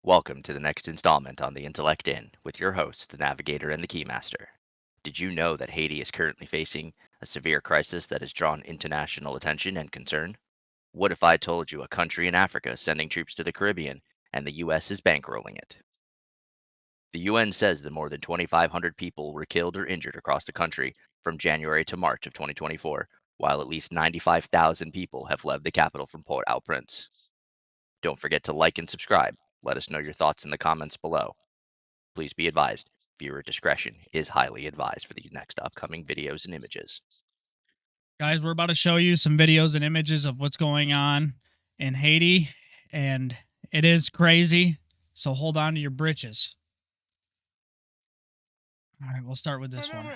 Welcome to the next installment on the Intellect In with your hosts, the Navigator and the Keymaster. Did you know that Haiti is currently facing a severe crisis that has drawn international attention and concern? What if I told you a country in Africa is sending troops to the Caribbean and the US is bankrolling it? The UN says that more than 2,500 people were killed or injured across the country from January to March of 2024, while at least 95,000 people have left the capital from Port-au-Prince. Don't forget to like and subscribe. Let us know your thoughts in the comments below. Please be advised, viewer discretion is highly advised for the next upcoming videos and images. Guys, we're about to show you some videos and images of what's going on in Haiti, and it is crazy, so hold on to your britches. All right, we'll start with this one.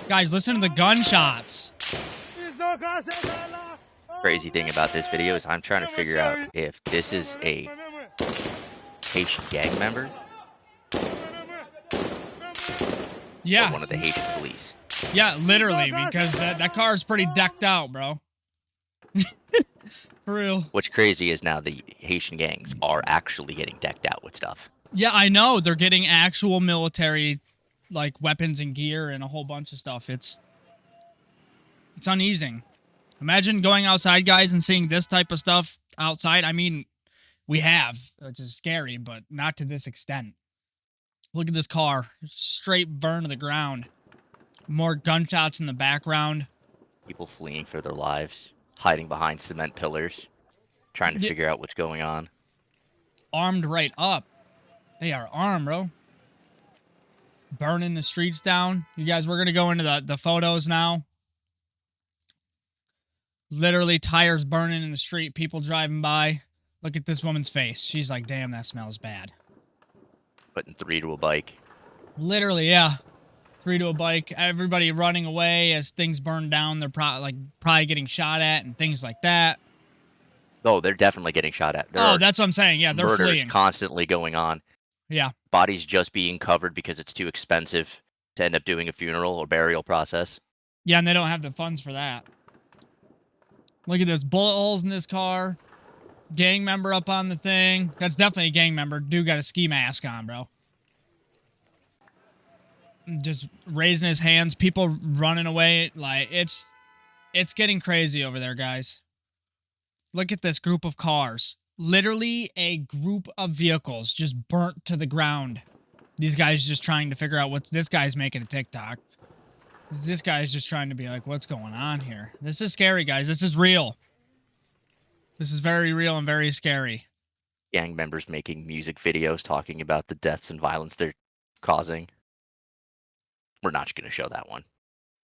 Guys, listen to the gunshots. Crazy thing about this video is I'm trying to figure out if this is a Haitian gang member Yeah. or one of the Haitian police. Yeah, literally, because that car is pretty decked out, bro. For real. What's crazy is now the Haitian gangs are actually getting decked out with stuff. Yeah, I know. They're getting actual military, like, weapons and gear and a whole bunch of stuff. It's uneasing. Imagine going outside, guys, and seeing this type of stuff outside. I mean, we have, which is scary, but not to this extent. Look at this car. Straight burn to the ground. More gunshots in the background. People fleeing for their lives, hiding behind cement pillars, trying to figure out what's going on. Armed right up. They are armed, bro. Burning the streets down. You guys, we're going to go into the photos now. Literally tires burning in the street. People driving by. Look at this woman's face. She's like, damn, that smells bad. Putting 3 to a bike. Literally, yeah. 3 to a bike. Everybody running away as things burn down. They're probably getting shot at and things like that. Oh, they're definitely getting shot at. That's what I'm saying. Yeah, they're murders fleeing. Constantly going on. Yeah. Bodies just being covered because it's too expensive to end up doing a funeral or burial process. Yeah, and they don't have the funds for that. Look at this. Bullet holes in this car. Gang member up on the thing. That's definitely a gang member. Dude got a ski mask on, bro. Just raising his hands. People running away. Like, it's getting crazy over there, guys. Look at this group of cars. Literally a group of vehicles just burnt to the ground. These guys just trying to figure out what this guy's making a TikTok. This guy's just trying to be like, what's going on here? This is scary, guys. This is real. This is very real and very scary. Gang members making music videos talking about the deaths and violence they're causing. We're not going to show that one.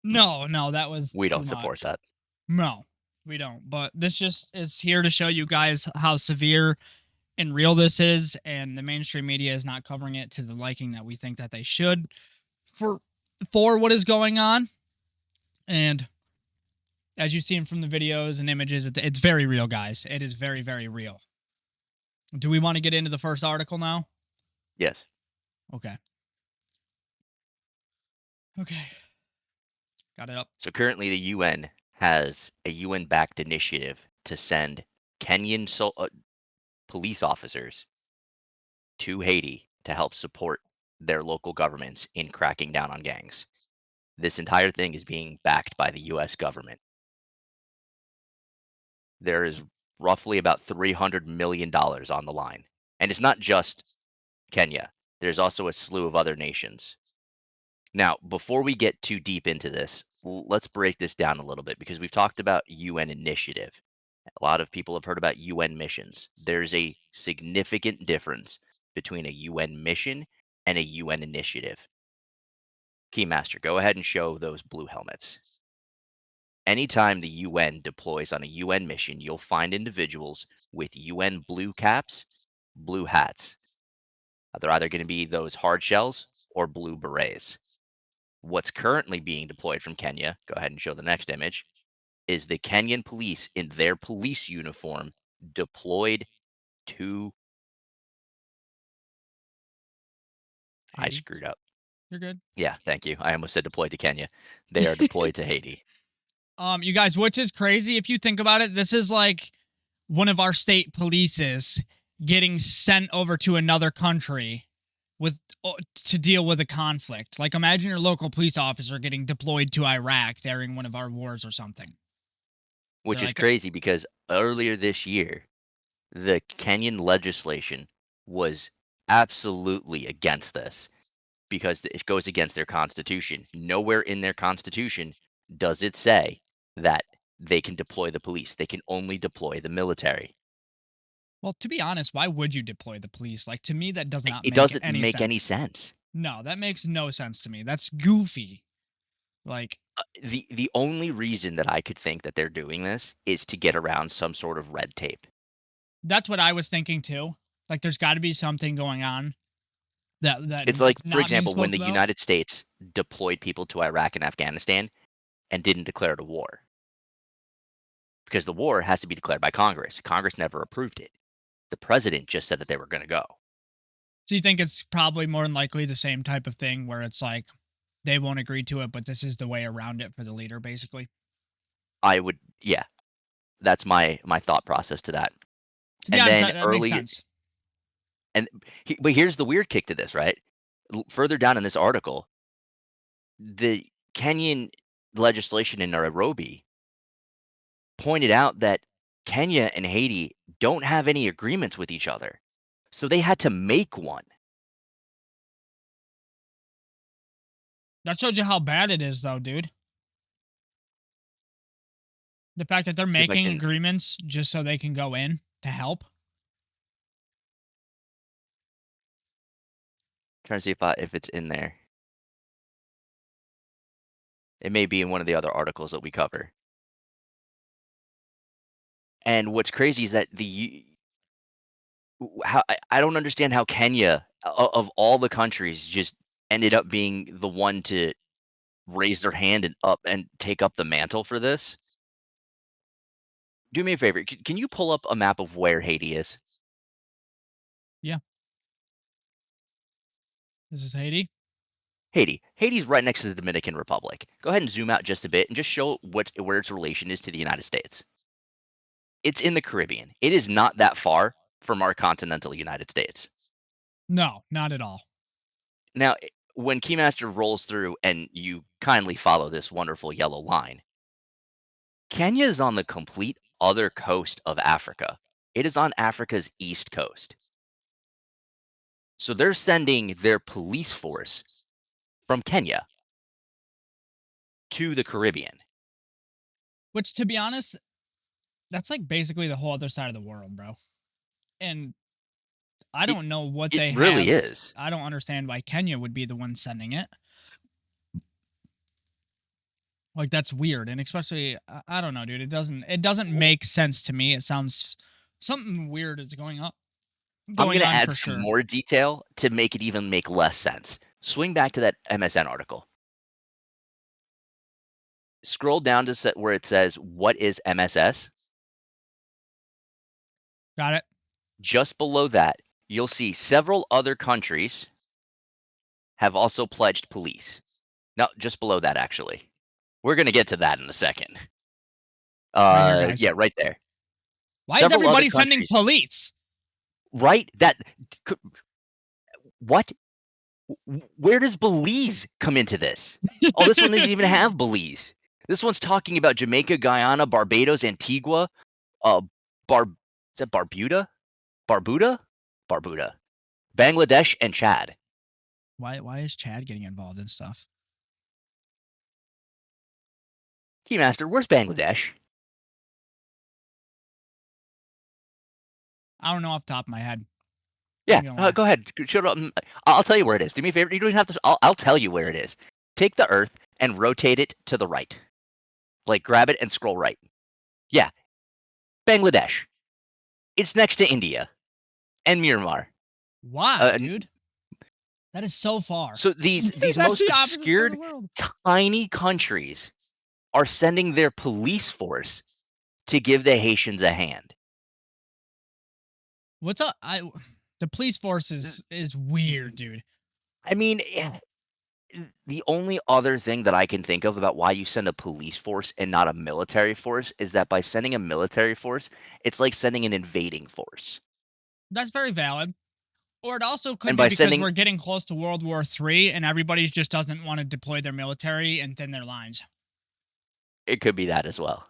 No, that was We don't support that. No, we don't. But this just is here to show you guys how severe and real this is, and the mainstream media is not covering it to the liking that we think that they should for what is going on. And as you've seen from the videos and images, it's very real, guys. It is very, very real. Do we want to get into the first article now? Yes. Okay. Got it up. So currently the UN has a UN-backed initiative to send Kenyan police officers to Haiti to help support their local governments in cracking down on gangs. This entire thing is being backed by the US government. There is roughly about $300 million on the line. And it's not just Kenya. There's also a slew of other nations. Now, before we get too deep into this, let's break this down a little bit because we've talked about UN initiative. A lot of people have heard about UN missions. There's a significant difference between a UN mission and a UN initiative. Keymaster, go ahead and show those blue helmets. Anytime the UN deploys on a UN mission, you'll find individuals with UN blue caps, blue hats. They're either going to be those hard shells or blue berets. What's currently being deployed from Kenya, go ahead and show the next image, is the Kenyan police in their police uniform deployed to... Haiti? I screwed up. You're good. Yeah, thank you. I almost said deployed to Kenya. They are deployed to Haiti. You guys, which is crazy if you think about it. This is like one of our state polices getting sent over to another country with to deal with a conflict. Like imagine your local police officer getting deployed to Iraq during one of our wars or something. They're Which is like, crazy because earlier this year, the Kenyan legislation was absolutely against this because it goes against their constitution. Nowhere in their constitution does it say that they can deploy the police. They can only deploy the military. well, to be honest, why would you deploy the police? Like to me, that does not It make doesn't any make any sense. sense. No, that makes no sense to me. That's goofy. Like The only reason that I could think that they're doing this is to get around some sort of red tape. that's what I was thinking too. Like there's got to be something going on that It's like, is for not being example, when spoke the about. United States deployed people to Iraq and Afghanistan and didn't declare it a war because the war has to be declared by Congress. Congress never approved it. The president just said that they were going to go. So you think it's probably more than likely the same type of thing where it's like they won't agree to it, but this is the way around it for the leader, basically. I would, yeah, that's my thought process to that. To be And honest, then that makes earlier, sense. but here's the weird kick to this, right? Further down in this article, the Kenyan legislation in Nairobi pointed out that Kenya and Haiti don't have any agreements with each other. So they had to make one. That shows you how bad it is, though, dude. The fact that they're See if I making can agreements just so they can go in to help. try to see if it's in there. It may be in one of the other articles that we cover. And what's crazy is that how I don't understand how Kenya of all the countries just ended up being the one to raise their hand and take up the mantle for this. Do me a favor. Can you pull up a map of where Haiti is? Yeah. This is Haiti. Haiti. Haiti's right next to the Dominican Republic. Go ahead and zoom out just a bit and just show where its relation is to the United States. It's in the Caribbean. It is not that far from our continental United States. No, not at all. Now, when Keymaster rolls through and you kindly follow this wonderful yellow line, Kenya is on the complete other coast of Africa. It is on Africa's east coast. So they're sending their police force from Kenya to the Caribbean. Which, to be honest, that's like basically the whole other side of the world, bro. And I It don't know what it they really have. is. I don't understand why Kenya would be the one sending it. Like that's weird, and especially I don't know, dude. It doesn't make sense to me. It sounds something weird is I'm going going to on add for some sure. more detail to make it even make less sense. Swing back to that MSN article. Scroll down to where it says, "What is MSS?" Got it. Just below that, you'll see several other countries have also pledged police. No, just below that, actually. We're going to get to that in a second. Right here, guys. Yeah, right there. Why is Several other everybody sending countries, police? right? What? Where does Belize come into this? Oh, this one doesn't even have Belize. This one's talking about Jamaica, Guyana, Barbados, Antigua, uh, is that Barbuda? Barbuda? Barbuda. Bangladesh and Chad. Why is Chad getting involved in stuff? Keymaster, where's Bangladesh? I don't know off the top of my head. I Yeah, ain't gonna lie. go ahead. Show it up. I'll tell you where it is. Do me a favor. You don't even have to. I'll tell you where it is. Take the Earth and rotate it to the right. Like grab it and scroll right. Yeah, Bangladesh. It's next to India and Myanmar. Why, Uh, dude? That is so far. so these That's most the opposite side of the obscured, world. tiny countries are sending their police force to give the Haitians a hand. What's up? The police force is weird, dude. I mean, yeah, The only other thing that I can think of about why you send a police force and not a military force is that by sending a military force, it's like sending an invading force. That's very valid. Or it also could And be by because sending we're getting close to World War III and everybody just doesn't want to deploy their military and thin their lines. it could be that as well.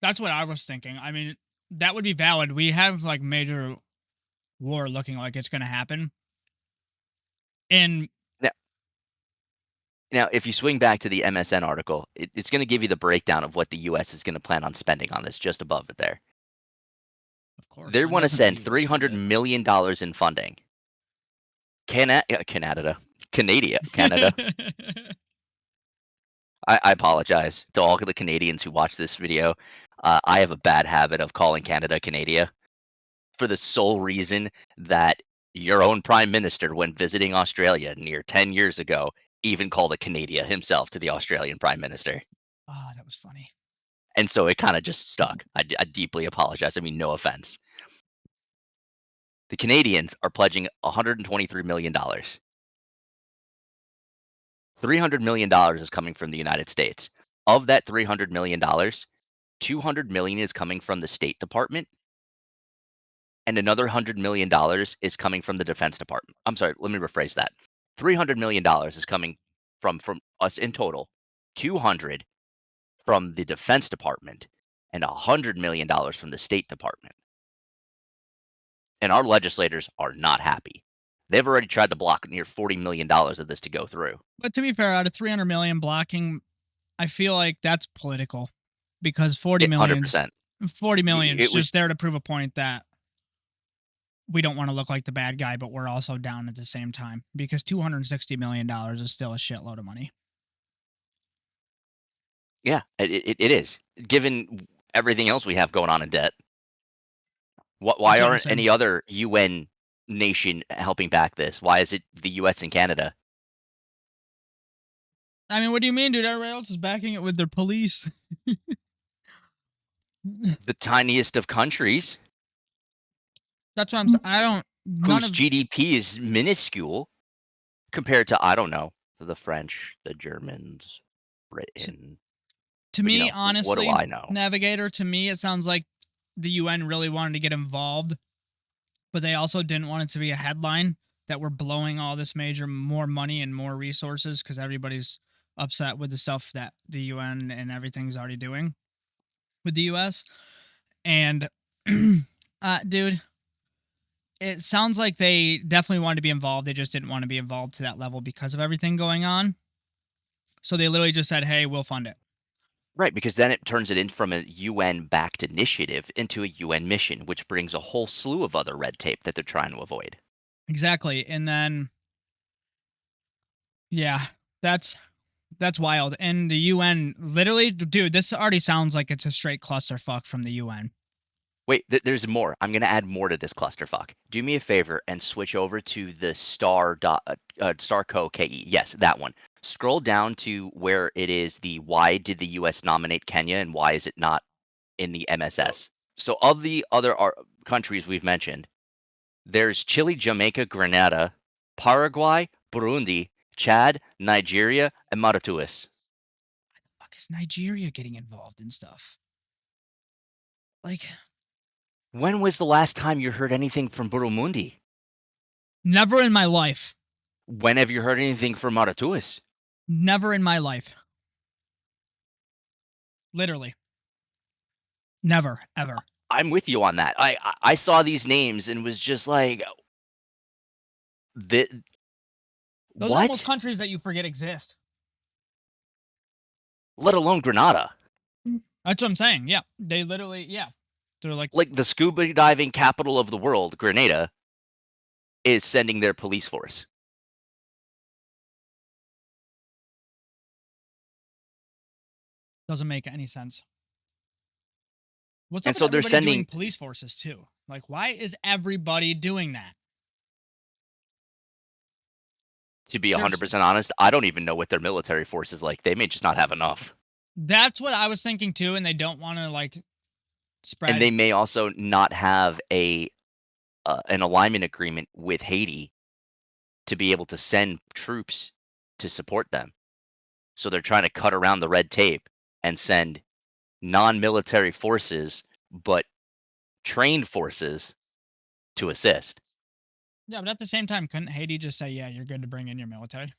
That's what I was thinking. I mean, that would be valid. We have like major war looking like it's going to happen. And Now, if you swing back to the MSN article, it's going to give you the breakdown of what the U.S. is going to plan on spending on this just above it there. of course, They when want to doesn't the send US fund $300 it? million in funding. Canada. I apologize to all of the Canadians who watch this video. I have a bad habit of calling Canada Canada for the sole reason that your own prime minister, when visiting Australia near 10 years ago, even called it Canada himself to the Australian prime minister. Oh, that was funny. And so it kind of just stuck. I deeply apologize. I mean, no offense. The Canadians are pledging $123 million. $300 million is coming from the United States. Of that $300 million, $200 million is coming from the State Department, and another $100 million is coming from the Defense Department. I'm sorry, let me rephrase that. $300 million is coming from us in total, 200 from the Defense Department, and $100 million from the State Department. And our legislators are not happy. They've already tried to block near $40 million of this to go through. But to be fair, out of 300 million blocking, I feel like that's political because 40 million's 100%. 40 million's It was just there to prove a point that we don't want to look like the bad guy, but we're also down at the same time because $260 million is still a shitload of money. Yeah, it is. Given everything else we have going on in debt, why That's what I'm aren't saying. any other UN nation helping back this? Why is it the US and Canada? I mean, what do you mean, dude? Everybody else is backing it with their police. The tiniest of countries That's what I'm saying. I don't. None whose of. GDP is minuscule compared to, I don't know, the French, the Germans, To, Britain. to But, me, what do honestly, I know? Navigator. To me, it sounds like the UN really wanted to get involved, but they also didn't want it to be a headline that we're blowing all this major more money and more resources because everybody's upset with the stuff that the UN and everything's already doing with the US. And dude, it sounds like they definitely wanted to be involved. They just didn't want to be involved to that level because of everything going on. So they literally just said, "Hey, we'll fund it." Right, because then it turns it in from a UN-backed initiative into a UN mission, which brings a whole slew of other red tape that they're trying to avoid. Exactly. And then yeah, that's wild. And the UN literally, dude, this already sounds like it's a straight clusterfuck from the UN. Wait, there's more. I'm going to add more to this clusterfuck. Do me a favor and switch over to the star co ke. Yes, that one. Scroll down to where it is the why did the U.S. nominate Kenya and why is it not in the MSS? So of the other countries we've mentioned, there's Chile, Jamaica, Grenada, Paraguay, Burundi, Chad, Nigeria, and Mauritius. Why the fuck is Nigeria getting involved in stuff? Like, When was the last time you heard anything from Burundi? never in my life. When have you heard anything from Mauritius? Never in my life. Literally. Never, ever. I'm with you on that. I saw these names and was just like, the Those are almost what? countries that you forget exist. Let alone Grenada. That's what I'm saying. Yeah. They literally, yeah. They're like, Like the scuba diving capital of the world, Grenada, is sending their police force. doesn't make any sense. What's up And with so they're everybody doing sending, police forces too? Like, why is everybody doing that? to be Seriously. 100% honest, I don't even know what their military force is like. They may just not have enough. That's what I was thinking too, and they don't want to like And spread. they may also not have an alignment agreement with Haiti to be able to send troops to support them. So they're trying to cut around the red tape and send non-military forces, but trained forces to assist. Yeah, but at the same time, couldn't Haiti just say, "Yeah, you're good to bring in your military"?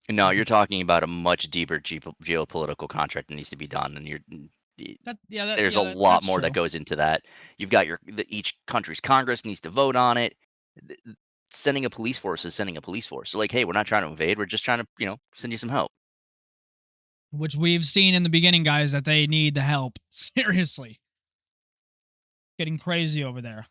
No, Like you're it's talking about a much deeper geopolitical contract that needs to be done, and there's a lot that's more that true. goes into that. You've got each country's Congress needs to vote on it. Th- Sending a police force is sending a police force. So like, hey, we're not trying to invade. We're just trying to, send you some help. Which we've seen in the beginning, guys, that they need the help. Seriously, getting crazy over there.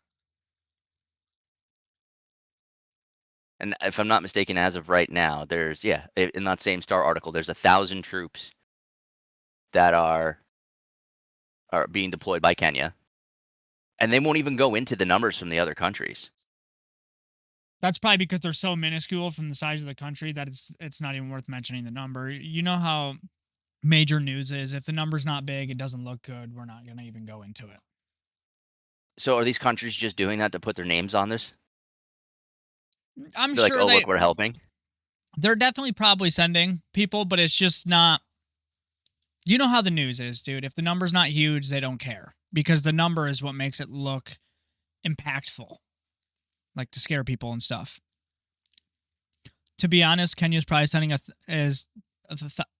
And if I'm not mistaken, as of right now, there's in that same Star article, there's 1,000 troops that are being deployed by Kenya, and they won't even go into the numbers from the other countries. That's probably because they're so minuscule from the size of the country that it's not even worth mentioning the number. You know how major news is. If the number's not big, it doesn't look good. We're not gonna even go into it. So are these countries just doing that to put their names on this? I'm Be like, sure oh look, we're helping. they're definitely probably sending people, but it's just not. You know how the news is, dude. If the number's not huge, they don't care because the number is what makes it look impactful, like to scare people and stuff. To be honest, Kenya's probably sending Kenya's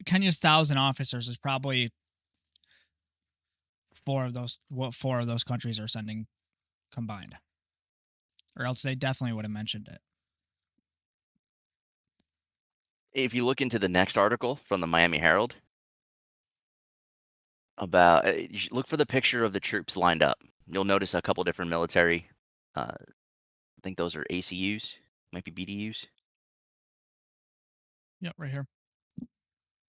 1,000 officers is probably four of those countries are sending combined, or else they definitely would have mentioned it. If you look into the next article from the Miami Herald about, you should look for the picture of the troops lined up. You'll notice a couple different military. I think those are ACUs, might be BDUs. Yep, right here.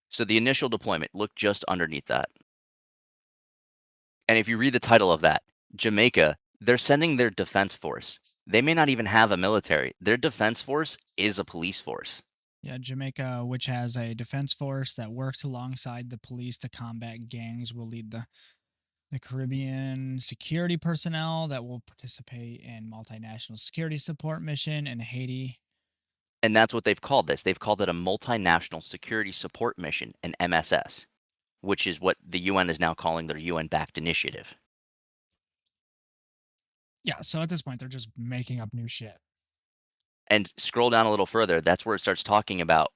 So the initial deployment, look just underneath that. And if you read the title of that, Jamaica, they're sending their defense force. They may not even have a military. Their defense force is a police force. Yeah, Jamaica, which has a defense force that works alongside the police to combat gangs, will lead the Caribbean security personnel that will participate in multinational security support mission in Haiti. And that's what they've called this. They've called it a multinational security support mission, an MSS, which is what the UN is now calling their UN-backed initiative. Yeah, so at this point, they're just making up new shit. And scroll down a little further, that's where it starts talking about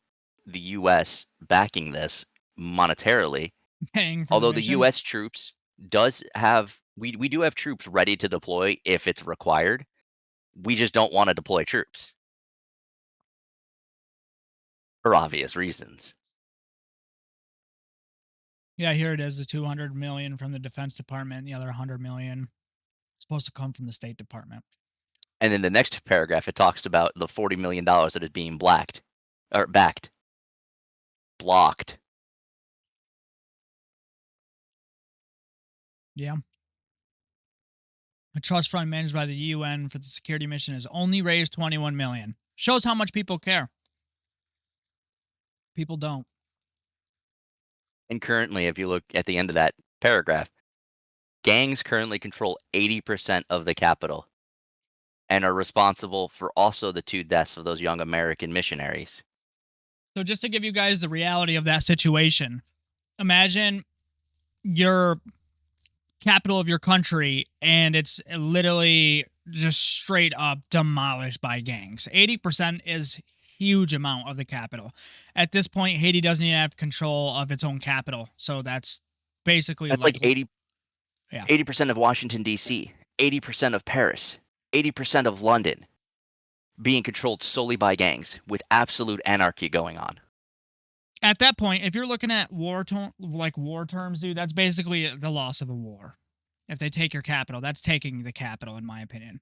the US backing this monetarily. Paying for the Although the mission. US troops we do have troops ready to deploy if it's required. We just don't want to deploy troops for obvious reasons. Yeah, here it is, the 200 million from the Defense Department, and the other 100 million supposed to come from the State Department. And in the next paragraph, it talks about the $40 million that is being blacked or backed, blocked. Yeah. A trust fund managed by the UN for the security mission has only raised 21 million. Shows how much people care. People don't. And currently, if you look at the end of that paragraph, gangs currently control 80% of the capital and are responsible for also the 2 deaths of those young American missionaries. So just to give you guys the reality of that situation, imagine your capital of your country and it's literally just straight up demolished by gangs. 80% is huge amount of the capital. At this point, Haiti doesn't even have control of its own capital. So that's basically That's like, like 80 yeah. 80% of Washington D.C., 80% of Paris, 80% of London being controlled solely by gangs with absolute anarchy going on. At that point, if you're looking at war terms, dude, that's basically the loss of a war. If they take your capital, that's taking the capital, in my opinion.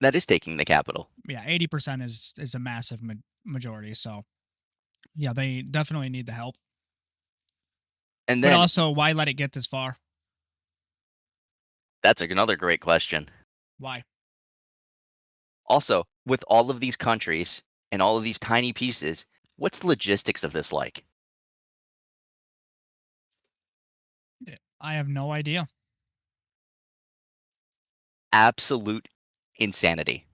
That is taking the capital. Yeah, 80% is a massive majority. So yeah, they definitely need the help. And But then also, why let it get this far? that's another great question. Why? Also, with all of these countries and all of these tiny pieces, what's the logistics of this like? I have no idea. Absolute insanity.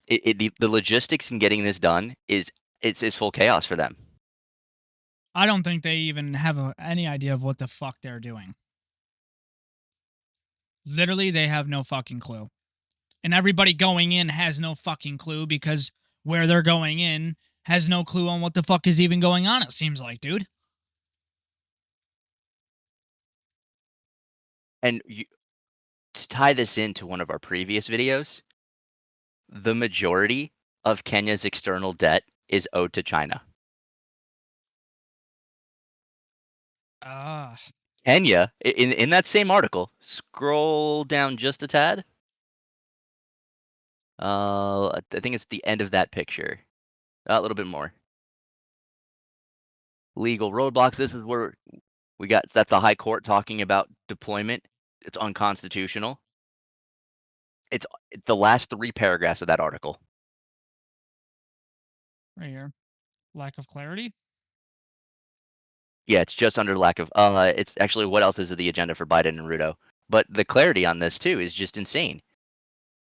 The logistics in getting this done is it's full chaos for them. I don't think they even have any idea of what the fuck they're doing. Literally, they have no fucking clue. And everybody going in has no fucking clue because where they're going in has no clue on what the fuck is even going on, it seems like, dude. And to tie this into one of our previous videos, the majority of Kenya's external debt is owed to China. Ah. Kenya, in that same article, scroll down just a tad. I think it's the end of that picture. A little bit more. Legal roadblocks. This is where we got. That's the High Court talking about deployment. It's unconstitutional. It's the last three paragraphs of that article. Right here. Lack of clarity. Yeah, it's just under lack of. It's actually what else is the agenda for Biden and Ruto? But the clarity on this too is just insane.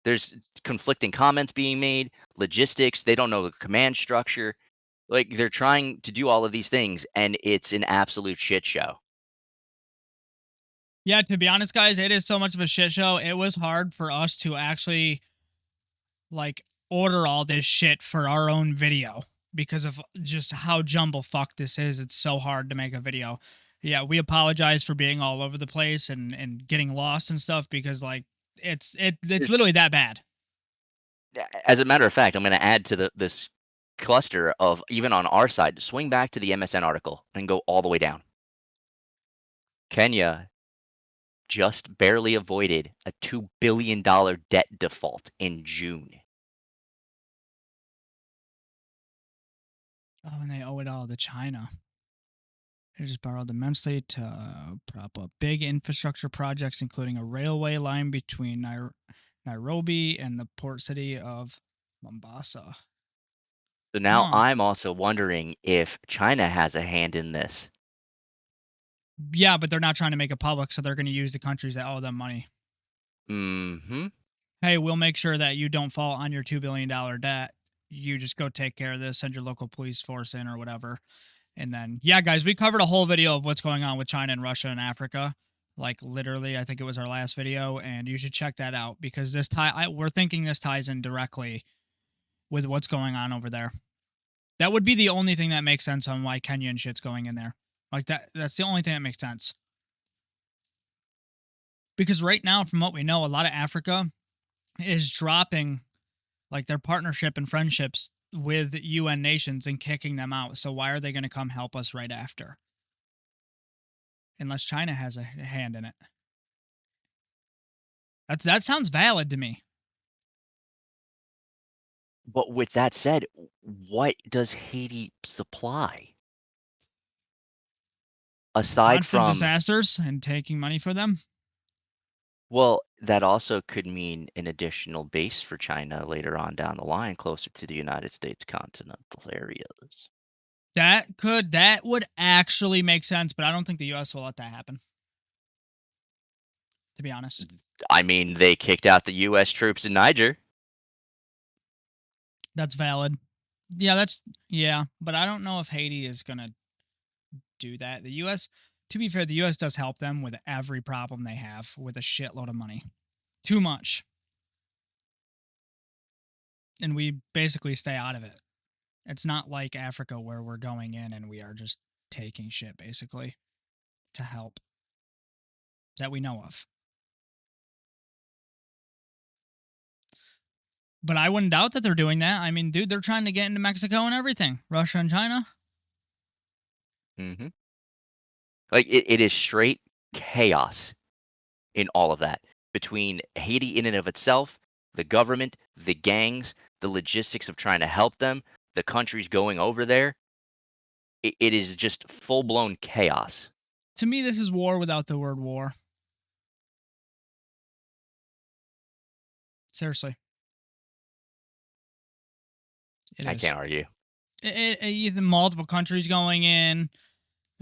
There's conflicting comments being made, logistics. They don't know the command structure. Like they're trying to do all of these things, and it's an absolute shit show. Yeah, to be honest, guys, it is so much of a shit show. It was hard for us to actually like order all this shit for our own video because of just how jumble fuck this is. It's so hard to make a video. Yeah, we apologize for being all over the place and getting lost and stuff because like it's literally that bad. As a matter of fact, I'm going to add to this cluster of even on our side. Swing back to the MSN article and go all the way down. Kenya just barely avoided a $2 billion debt default in June. Oh, and they owe it all to China. They just borrowed immensely to prop up big infrastructure projects, including a railway line between Nairobi and the port city of Mombasa. So now Huh. I'm also wondering if China has a hand in this. Yeah, but they're not trying to make it public, so they're going to use the countries that owe them money. Mm-hmm. Hey, we'll make sure that you don't fall on your $2 billion debt. You just go take care of this, send your local police force in or whatever. And then, yeah, guys, we covered a whole video of what's going on with China and Russia and Africa. Like literally, I think it was our last video, and you should check that out because we're thinking this ties in directly with what's going on over there. That would be the only thing that makes sense on why Kenya and shit's going in there. Like that's the only thing that makes sense. Because right now, from what we know, a lot of Africa is dropping like their partnership and friendships with UN nations and kicking them out. So why are they going to come help us right after? Unless China has a hand in it. That sounds valid to me. But with that said, what does Haiti supply? Aside Constant from, disasters and taking money for them. well, that also could mean an additional base for China later on down the line, closer to the United States continental areas. That would actually make sense, but I don't think the US will let that happen. To be honest. I mean, they kicked out the U.S. troops in Niger. That's valid. Yeah, but I don't know if Haiti is gonna do that. The US, to be fair, the US does help them with every problem they have with a shitload of money. Too much. And we basically stay out of it. It's not like Africa where we're going in and we are just taking shit basically to help that we know of. But I wouldn't doubt that they're doing that. I mean, dude, they're trying to get into Mexico and everything. Russia and China. Mm-hmm. Like it is straight chaos in all of that between Haiti in and of itself, the government, the gangs, the logistics of trying to help them, the countries going over there. It is just full blown chaos. To me, this is war without the word war. Seriously. It I is. can't argue. The multiple countries going in,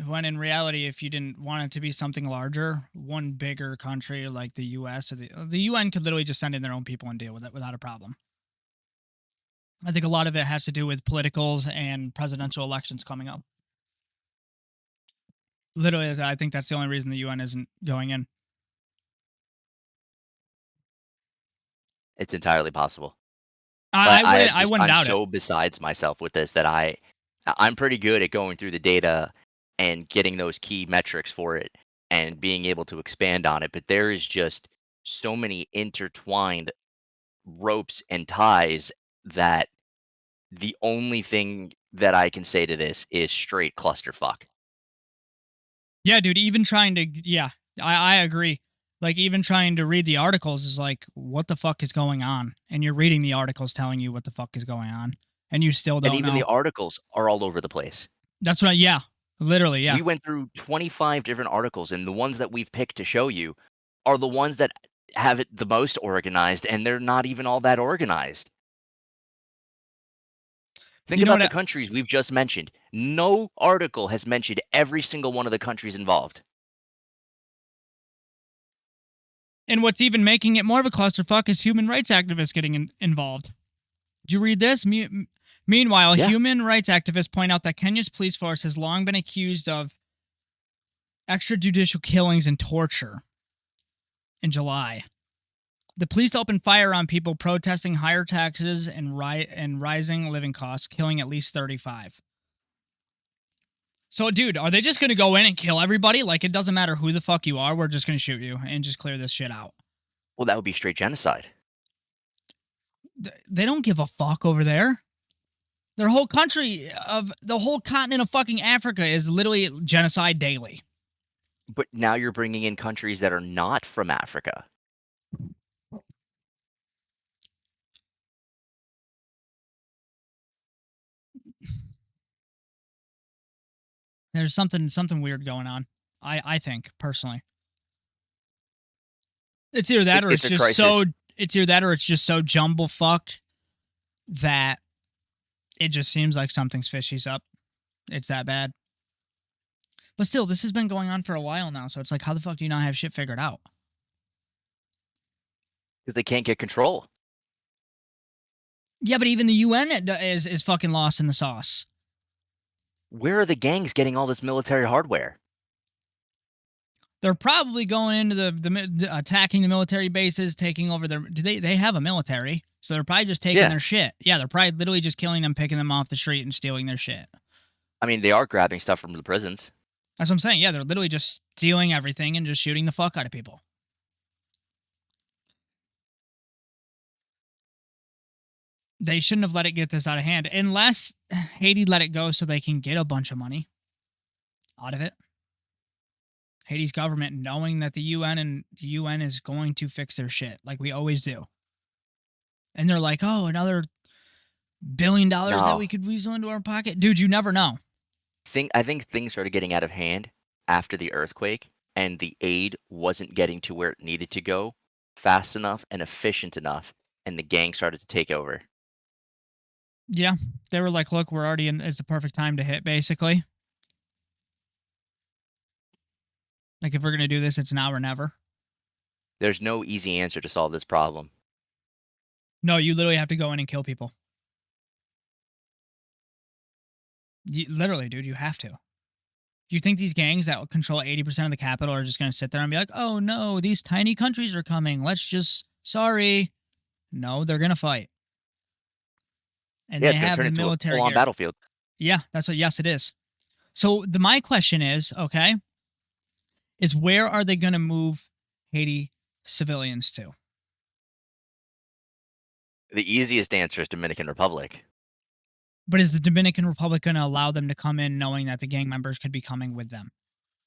when in reality, if you didn't want it to be something larger, one bigger country like the US, or the UN could literally just send in their own people and deal with it without a problem. I think a lot of it has to do with politicals and presidential elections coming up. Literally, I think that's the only reason the UN isn't going in. It's entirely possible. But I wouldn't. I wouldn't I'm doubt it. so besides myself with this that I'm pretty good at going through the data and getting those key metrics for it and being able to expand on it. But there is just so many intertwined ropes and ties that the only thing that I can say to this is straight clusterfuck. Yeah, dude. Even trying to. Yeah, I agree. Like even trying to read the articles is like, what the fuck is going on? And you're reading the articles telling you what the fuck is going on, and you still And don't even the know. articles are all over the place. That's what. Yeah, literally. Yeah. We went through 25 different articles, and the ones that we've picked to show you are the ones that have it the most organized, and they're not even all that organized. Think You know about what? the countries we've just mentioned. No article has mentioned every single one of the countries involved. And what's even making it more of a clusterfuck is human rights activists getting involved. Did you read this? Meanwhile, Yeah. human rights activists point out that Kenya's police force has long been accused of extrajudicial killings and torture. In July, the police opened fire on people protesting higher taxes and rising living costs, killing at least 35. So, dude, are they just going to go in and kill everybody? Like, it doesn't matter who the fuck you are. We're just going to shoot you and just clear this shit out. Well, that would be straight genocide. They don't give a fuck over there. Their whole country of the whole continent of fucking Africa is literally genocide daily. But now you're bringing in countries that are not from Africa. There's something weird going on. I think personally. It's either that or It's it's a just crisis. so jumble fucked that it just seems like something's fishy's up. It's that bad. But still, this has been going on for a while now, so it's like, how the fuck do you not have shit figured out? Because they can't get control. Yeah, but even the UN is fucking lost in the sauce. Where are the gangs getting all this military hardware? They're probably going into the attacking the military bases, taking over their. They have a military, so they're probably just taking Yeah. their shit. Yeah, they're probably literally just killing them, picking them off the street, and stealing their shit. I mean, they are grabbing stuff from the prisons. That's what I'm saying. Yeah, they're literally just stealing everything and just shooting the fuck out of people. They shouldn't have let it get this out of hand unless Haiti let it go so they can get a bunch of money out of it. Haiti's government knowing that the UN is going to fix their shit like we always do. And they're like, "Oh, another $1 billion that we could weasel into our pocket." Dude, you never know. I think things started getting out of hand after the earthquake, and the aid wasn't getting to where it needed to go fast enough and efficient enough, and the gang started to take over. Yeah, they were like, "Look, we're already in. It's the perfect time to hit." Basically, like if we're gonna do this, it's now or never. There's no easy answer to solve this problem. No, you literally have to go in and kill people. Literally, dude, you have to. Do you think these gangs that control 80% of the capital are just going to sit there and be like, "Oh no, these tiny countries are coming. Let's just, sorry." No, they're going to fight. And Yeah, they it's going to have turn the into a military full-on gear. battlefield. Yeah, that's what, yes, it is. So my question is, okay, is where are they going to move Haiti civilians to? The easiest answer is Dominican Republic. But is the Dominican Republic going to allow them to come in knowing that the gang members could be coming with them?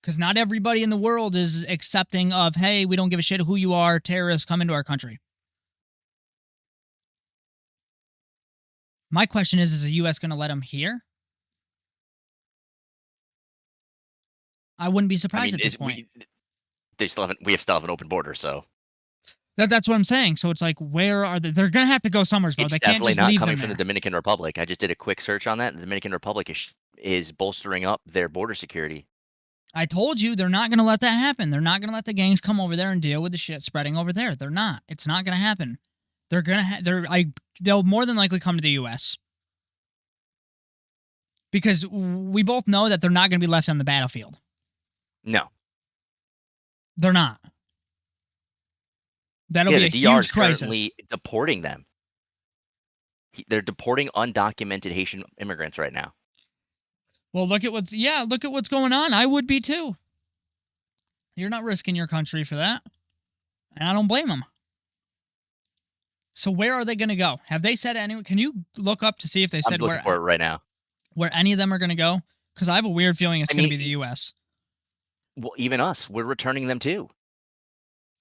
Because not everybody in the world is accepting of, hey, we don't give a shit who you are, terrorists, come into our country. My question is the U.S. going to let them here? I wouldn't be I surprised mean, at this point. we still have an open border, so That's what I'm saying. So it's like, where are they? They're going to have to go somewhere, bro. it's They can't definitely just not leave coming them from the there. Dominican Republic. I just did a quick search on that. The Dominican Republic is bolstering up their border security. I told you they're not going to let that happen. They're not going to let the gangs come over there and deal with the shit spreading over there. They're not. It's not going to happen. they'll more than likely come to the U.S. because we both know that they're not going to be left on the battlefield. No. They're not. That'll Yeah, be the a DR is huge crisis. currently deporting them. They're deporting undocumented Haitian immigrants right now. Well, look at what's going on. I would be too. You're not risking your country for that, and I don't blame them. So where are they going to go? Have they said anyone? Can you look up to see if they I'm said looking for it right now. where any of them are going to go? Because I have a weird feeling it's I going to mean, be the U.S. well, even us, we're returning them too.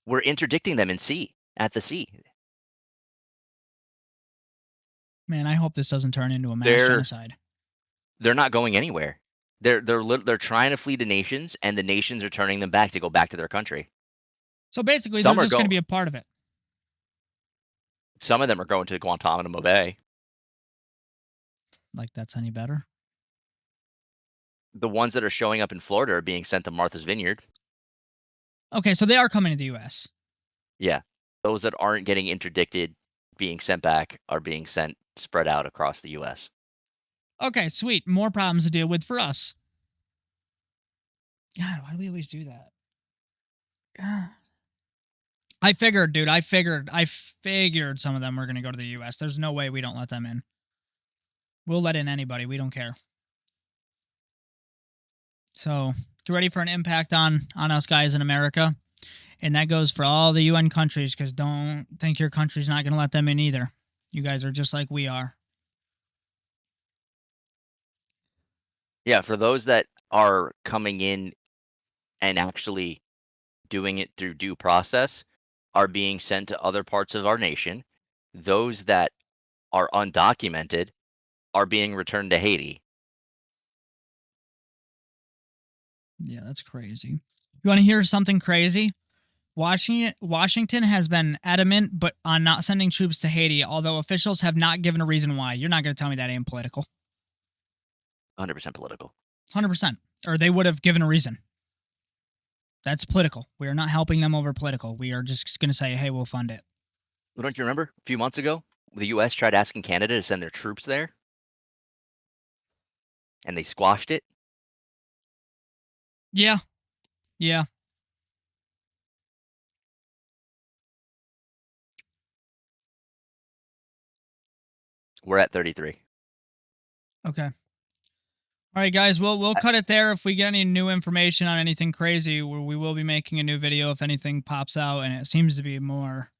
We're interdicting them at the sea. Man, I hope this doesn't turn into a mass They're genocide. they're not going anywhere. They're trying to flee the nations, and the nations are turning them back to go back to their country. So basically, they're Some are just going to go. be a part of it. Some of them are going to Guantanamo Bay. Like that's any better? The ones that are showing up in Florida are being sent to Martha's Vineyard. Okay, so they are coming to the U.S. Yeah, those that aren't getting interdicted, being sent back, are being sent spread out across the U.S. Okay, sweet. More problems to deal with for us. God, why do we always do that? God. I figured, dude. I figured some of them were going to go to the U.S. There's no way we don't let them in. We'll let in anybody. We don't care. So get ready for an impact on us guys in America. And that goes for all the UN countries, because don't think your country's not going to let them in either. You guys are just like we are. Yeah, for those that are coming in and actually doing it through due process, are being sent to other parts of our nation. Those that are undocumented are being returned to Haiti. Yeah, that's crazy. You want to hear something crazy? Washington has been adamant but on not sending troops to Haiti, although officials have not given a reason why. You're not going to tell me that ain't political. 100% political. 100%. Or they would have given a reason. That's political. We are not helping them over political. We are just going to say, hey, we'll fund it. Well, don't you remember a few months ago, the U.S. tried asking Canada to send their troops there, and they squashed it? Yeah. Yeah. We're at 33. Okay. All right, guys. We'll I- cut it there. If we get any new information on anything crazy, we will be making a new video if anything pops out, and it seems to be more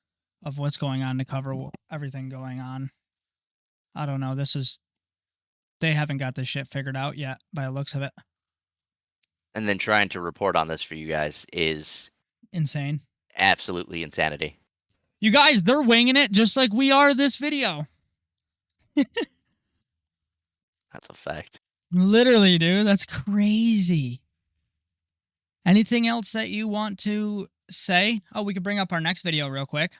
of what's going on to cover everything going on. I don't know. They haven't got this shit figured out yet by the looks of it. And then trying to report on this for you guys is Insane. absolutely insanity. You guys, they're winging it just like we are this video. That's a fact. Literally, dude. That's crazy. Anything else that you want to say? Oh, we could bring up our next video real quick.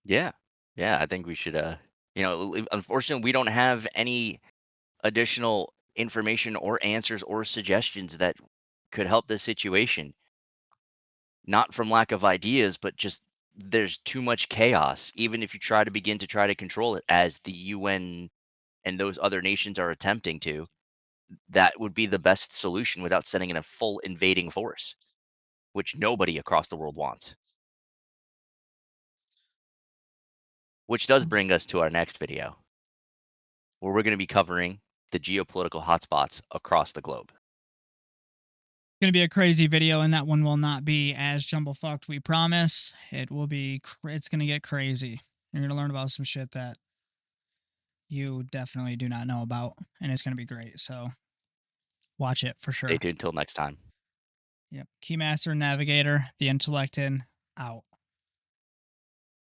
Yeah. Yeah, I think we should, unfortunately, we don't have any additional information or answers or suggestions that could help this situation. Not from lack of ideas, but just there's too much chaos. Even if you try to control it, as the UN and those other nations are attempting to, that would be the best solution without sending in a full invading force, which nobody across the world wants. Which does bring us to our next video, where we're going to be covering the geopolitical hotspots across the globe. Going to be a crazy video, and that one will not be as jumble-fucked, we promise. It will be, it's going to get crazy. You're going to learn about some shit that you definitely do not know about, and it's going to be great. So watch it for sure. Stay tuned till next time. Yep. Keymaster Navigator, the Intellectin, out.